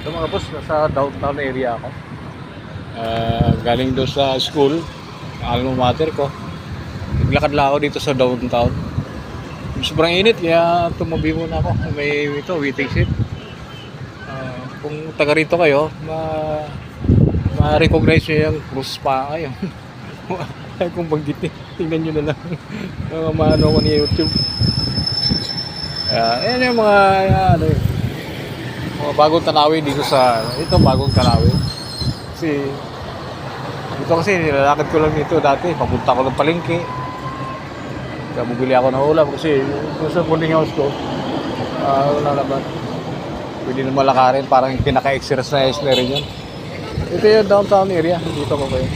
So mga boss, nasa downtown area ako. Galing doon sa school, alma mater ko. Naglakad lang ako dito sa downtown. Sobrang init, kaya tumabi muna ako. May ito, waiting seat. Kung taga rito kayo, ma-recognize nyo yung cruise pa kayo. Ay kung banggitin, tingnan nyo na lang. Mga maano ko ni YouTube. Ayan yung mga, ano yun. Mga bagong tanawin dito sa ito, bagong tanawin kasi dito kasi nilalakad ko lang dito dati, papunta ko ng palengke, kaya bumili ako ng ulam kasi yung sa boarding house ko wala naman, pwede na malakarin, parang pinaka-exercise na rin yun. Ito yung downtown area, dito ko kayo.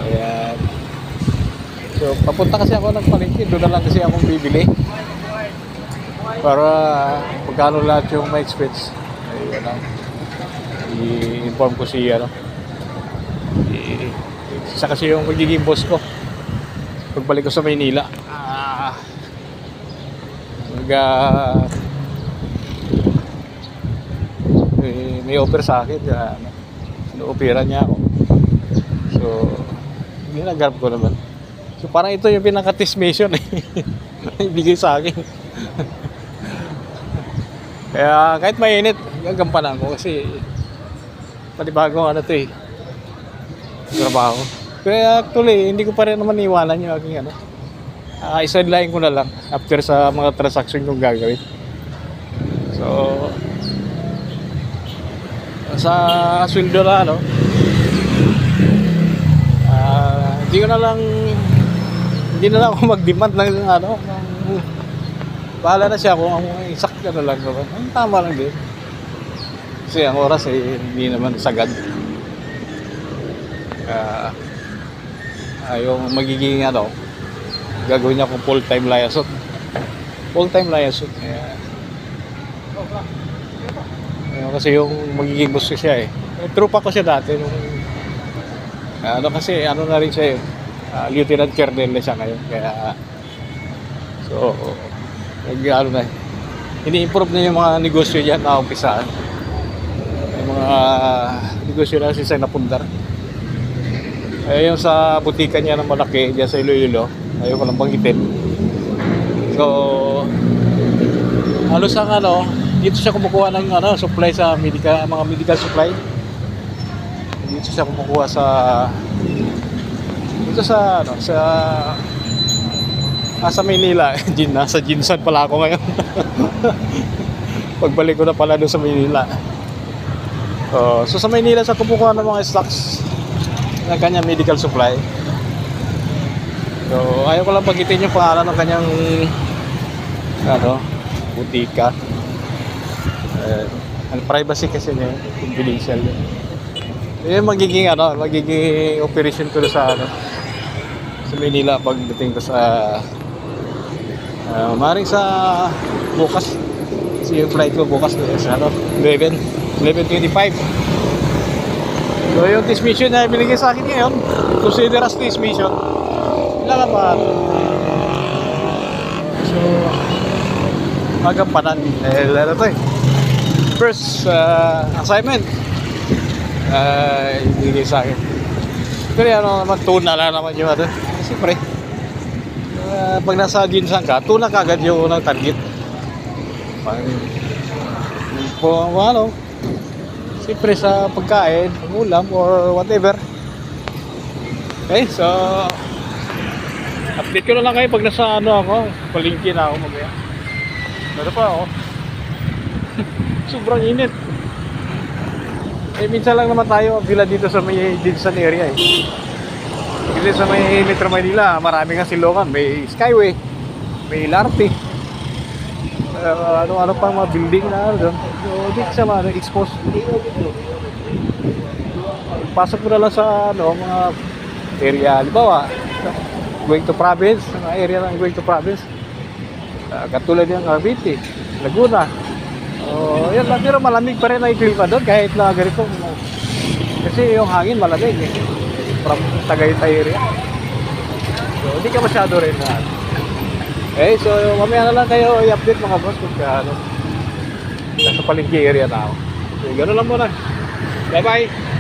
Ayan, so papunta kasi ako ng palengke, doon na lang kasi akong bibili para pagkano lahat yung may expense. Ayun lang. I-inform ko si ano. Isa kasi yung magiging boss ko. Pagbalik ko sa Maynila. May offer sa akin. Ino-opera niya ako. So, ginagarap ko naman. So, parang ito yung pinaka-test mission eh. Ibigay sa akin. Kaya kahit mainit, gagampanan ko kasi panibagong ano to eh, trabaho. Kaya actually, hindi ko pa rin naman iwanan yung aking ano. Isa-line ko na lang after sa mga transaction kong gagawin. So, sa sweldo na ano, hindi na lang ako mag-demand ng ano, bahala na siya kung ang exact na lang naman. Ang tama lang din. Kasi ang oras ay hindi naman sagad. Yung magiging ano, gagawin niya kung full-time liaison. Full-time liaison. Kasi yung magiging boss ko siya eh. Trupa ko siya dati. Kasi ano na rin siya eh. Lieutenant Colonel na siya ngayon. Kaya, so, ano na, ini-improve na yung mga negosyo dyan na umpisaan. Yung mga negosyo na kasi sa napundar. Yung sa butika niya na malaki dyan sa Iloilo, ayaw ko lang banggitin. So, halos ang ano, dito siya kumukuha ng ano, supply sa mga medical supply. Dito siya kumukuha sa Maynila. Nasa Jinsan pala ako ngayon. Pagbalik ko na pala doon sa Maynila. So sa Maynila sa kumukuha ng mga stocks ng kanyang medical supply. So ayaw ko lang pagkitin yung pangalan ng kanyang butika. Ang privacy kasi niya, confidential. Yung magiging operation ko sa sa Maynila pagdating ko sa maring sa bukas. Kasi yung flight ko bukas sa 11:25. So yung test mission na binigay sa akin ngayon, consider as test mission. Kailangan pa. So magampanan. Lalo to eh. First assignment ibigay sa akin. Pero naman tuna lang naman yung siyempre pag nasa Jinsan ka, tuna kagad yung unang target. Siyempre sa pagkain, ulam or whatever. Okay, so update ko na lang kayo pag nasa ako, palengke na ako mamaya. Pero pa ako. Sobrang init. Minsan lang naman tayo bila dito sa may Jinsan area eh. Kasi sa may Metro Manila, marami nga silungan. May Skyway, may LRT, ano pang mga building na doon. So, dito sa mga expose. Pasok mo na lang sa mga area. Halimbawa, going to province, mga area ng going to province. Katulad yung Cavite, Laguna. Yan lang, pero malamig pa rin ang klima doon kahit na ganito. Kasi yung hangin malamig eh. From Tagaytay area. So, hindi ka masyado rin na. Okay, so mamaya na lang kayo i-update mga boss kung nasa palengke area na ako. Gano'n lang muna. Bye-bye.